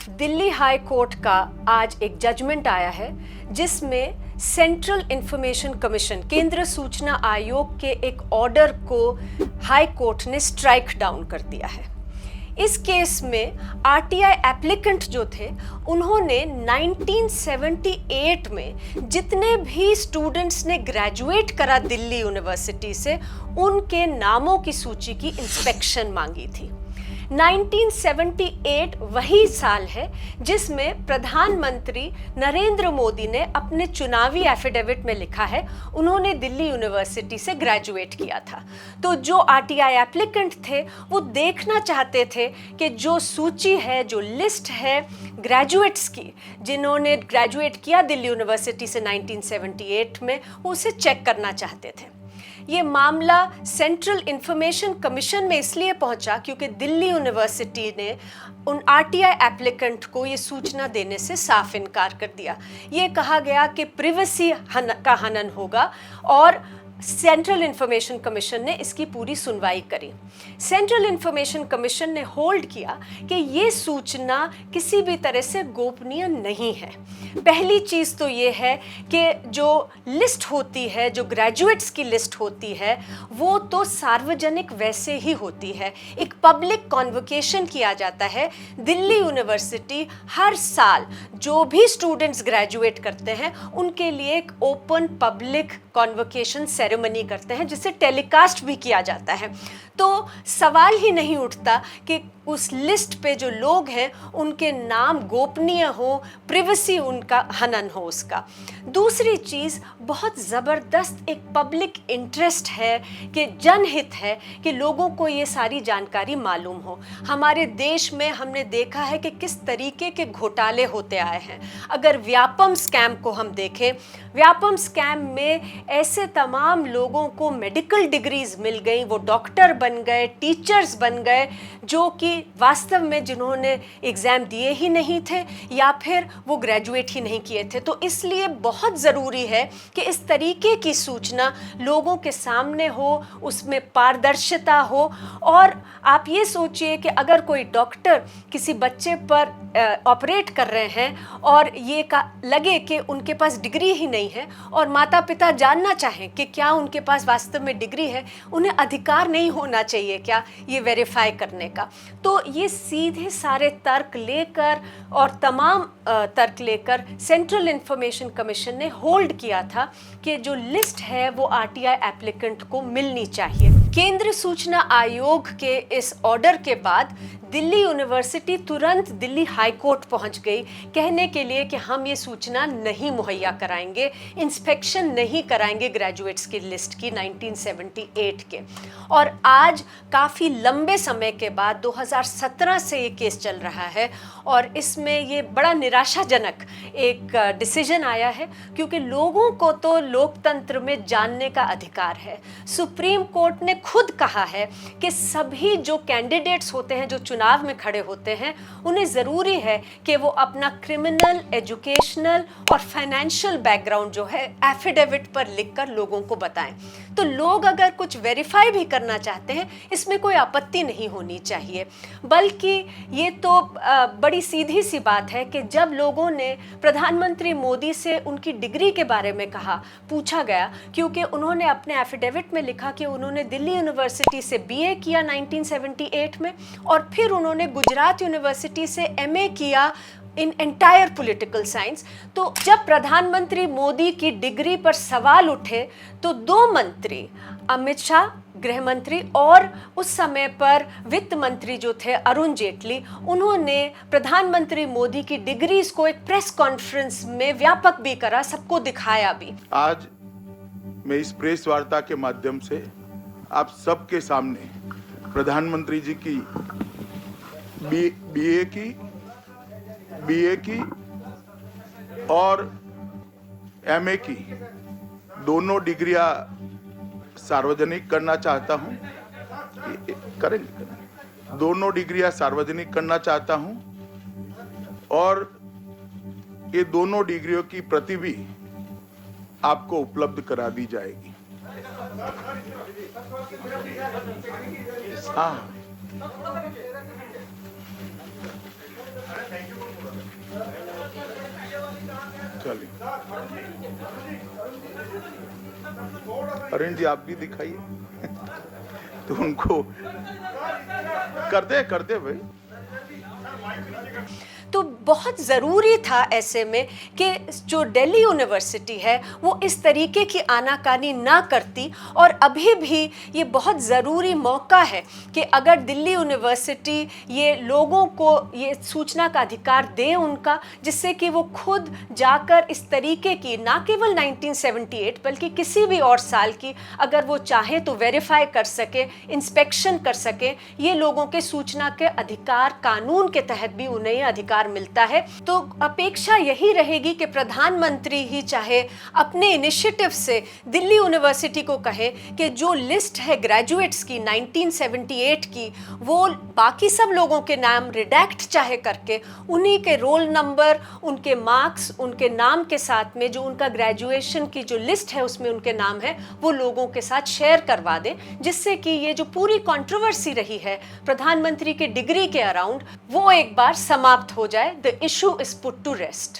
Delhi high court का आज एक जजमेंट आया है जिसमें सेंट्रल इंफॉर्मेशन कमीशन, केंद्र सूचना आयोग के एक ऑर्डर को हाई कोर्ट ने स्ट्राइक डाउन कर दिया है। इस केस में आरटीआई एप्लीकेंट जो थे उन्होंने 1978 में जितने भी स्टूडेंट्स ने ग्रेजुएट करा दिल्ली यूनिवर्सिटी से, उनके नामों की सूची की इंस्पेक्शन मांगी थी। 1978 वही साल है जिसमें प्रधानमंत्री नरेंद्र मोदी ने अपने चुनावी एफिडेविट में लिखा है उन्होंने दिल्ली यूनिवर्सिटी से ग्रेजुएट किया था। तो जो आरटीआई एप्लीकेंट थे वो देखना चाहते थे कि जो सूची है, जो लिस्ट है ग्रेजुएट्स की जिन्होंने ग्रेजुएट किया दिल्ली यूनिवर्सिटी से 1978 में, वो उसे चेक करना चाहते थे। ये मामला सेंट्रल इंफॉर्मेशन कमीशन में इसलिए पहुंचा क्योंकि दिल्ली यूनिवर्सिटी ने उन आरटीआई एप्लीकेंट को ये सूचना देने से साफ इनकार कर दिया। ये कहा गया कि प्रिवेसी का हनन होगा और सेंट्रल इंफॉर्मेशन कमीशन ने इसकी पूरी सुनवाई करी। सेंट्रल इंफॉर्मेशन कमीशन ने होल्ड किया कि ये सूचना किसी भी तरह से गोपनीय नहीं है। पहली चीज़ तो ये है कि जो लिस्ट होती है, जो ग्रेजुएट्स की लिस्ट होती है, वो तो सार्वजनिक वैसे ही होती है। एक पब्लिक कॉन्वोकेशन किया जाता है। दिल्ली यूनिवर्सिटी हर साल जो भी स्टूडेंट्स ग्रेजुएट करते हैं उनके लिए एक ओपन पब्लिक कॉन्वोकेशन सेरेमनी करते हैं जिसे टेलीकास्ट भी किया जाता है। तो सवाल ही नहीं उठता कि उस लिस्ट पे जो लोग हैं उनके नाम गोपनीय हो, प्रिवेसी उनका हनन हो उसका। दूसरी चीज़, बहुत ज़बरदस्त एक पब्लिक इंटरेस्ट है कि जनहित है कि लोगों को ये सारी जानकारी मालूम हो। हमारे देश में हमने देखा है कि किस तरीके के घोटाले होते आए हैं। अगर व्यापम स्कैम को हम देखें, व्यापम स्कैम में ऐसे तमाम लोगों को मेडिकल डिग्रीज मिल गई, वो डॉक्टर बन गए, टीचर्स बन गए, जो कि वास्तव में जिन्होंने एग्ज़ाम दिए ही नहीं थे या फिर वो ग्रेजुएट ही नहीं किए थे। तो इसलिए बहुत ज़रूरी है कि इस तरीके की सूचना लोगों के सामने हो, उसमें पारदर्शिता हो। और आप ये सोचिए कि अगर कोई डॉक्टर किसी बच्चे पर ऑपरेट कर रहे हैं और ये लगे कि उनके पास डिग्री ही नहीं है और माता पिता जानना चाहें कि क्या उनके पास वास्तव में डिग्री है, उन्हें अधिकार नहीं होना चाहिए क्या ये वेरीफाई करने का? तो ये सीधे सारे तर्क लेकर और तमाम तर्क लेकर सेंट्रल इंफॉर्मेशन कमीशन ने होल्ड किया था कि जो लिस्ट है वो आरटीआई एप्लीकेंट को मिलनी चाहिए। केंद्र सूचना आयोग के इस ऑर्डर के बाद दिल्ली यूनिवर्सिटी तुरंत दिल्ली हाई कोर्ट पहुंच गई कहने के लिए कि हम ये सूचना नहीं मुहैया कराएंगे, इंस्पेक्शन नहीं कराएंगे ग्रेजुएट्स की लिस्ट की 1978 के। और आज काफ़ी लंबे समय के बाद 2017 से ये केस चल रहा है और इसमें ये बड़ा निराशाजनक एक डिसीजन आया है क्योंकि लोगों को तो लोकतंत्र में जानने का अधिकार है। सुप्रीम कोर्ट ने खुद कहा है कि सभी जो कैंडिडेट्स होते हैं, जो चुनाव में खड़े होते हैं, उन्हें ज़रूरी है कि वो अपना क्रिमिनल, एजुकेशनल और फाइनेंशियल बैकग्राउंड जो है एफिडेविट पर लिखकर लोगों को बताएं। तो लोग अगर कुछ वेरीफाई भी करना चाहते हैं इसमें कोई आपत्ति नहीं होनी चाहिए। बल्कि ये तो बड़ी सीधी सी बात है कि जब लोगों ने प्रधानमंत्री मोदी से उनकी डिग्री के बारे में पूछा गया, क्योंकि उन्होंने अपने एफिडेविट में लिखा कि उन्होंने दिल्ली यूनिवर्सिटी से बीए किया 1978 में और फिर उन्होंने गुजरात यूनिवर्सिटी से एमए किया इन एंटायर पॉलिटिकल साइंस। तो जब प्रधानमंत्री मोदी की डिग्री पर सवाल उठे तो दो मंत्री, अमित शाह गृह मंत्री और उस समय पर वित्त मंत्री जो थे अरुण जेटली, उन्होंने प्रधानमंत्री मोदी की डिग्रीज को एक प्रेस कॉन्फ्रेंस में व्यापक भी करा, सबको दिखाया भी। आज मैं इस प्रेस वार्ता के माध्यम से आप सबके सामने प्रधानमंत्री जी की बीए की और एमए की दोनों डिग्रियां सार्वजनिक करना चाहता हूं। करेंगे, दोनों डिग्रियां सार्वजनिक करना चाहता हूं और ये दोनों डिग्रियों की प्रति भी आपको उपलब्ध करा दी जाएगी। हाँ, चलिए अरुण जी आप भी दिखाइए तो उनको करते भाई। तो बहुत ज़रूरी था ऐसे में कि जो दिल्ली यूनिवर्सिटी है वो इस तरीके की आनाकानी ना करती, और अभी भी ये बहुत ज़रूरी मौका है कि अगर दिल्ली यूनिवर्सिटी ये लोगों को ये सूचना का अधिकार दे उनका, जिससे कि वो खुद जाकर इस तरीके की ना केवल 1978 बल्कि किसी भी और साल की अगर वो चाहे तो वेरीफाई कर सके, इंस्पेक्शन कर सके। ये लोगों के सूचना के अधिकार कानून के तहत भी उन्हें अधिकार मिलता है। तो अपेक्षा यही रहेगी कि प्रधानमंत्री ही चाहे अपने इनिशिएटिव से दिल्ली यूनिवर्सिटी को कहे कि जो लिस्ट है ग्रेजुएट्स की 1978 की, वो बाकी सब लोगों के नाम रिडैक्ट चाहे करके उन्हीं के रोल नंबर, उनके मार्क्स, उनके नाम के साथ में जो उनका ग्रेजुएशन की जो लिस्ट है उसमें उनके नाम है, वो लोगों के साथ शेयर करवा दे, जिससे कि ये जो पूरी कंट्रोवर्सी रही है प्रधानमंत्री के डिग्री के अराउंड वो एक बार समाप्त हो जाए। The issue is put to rest.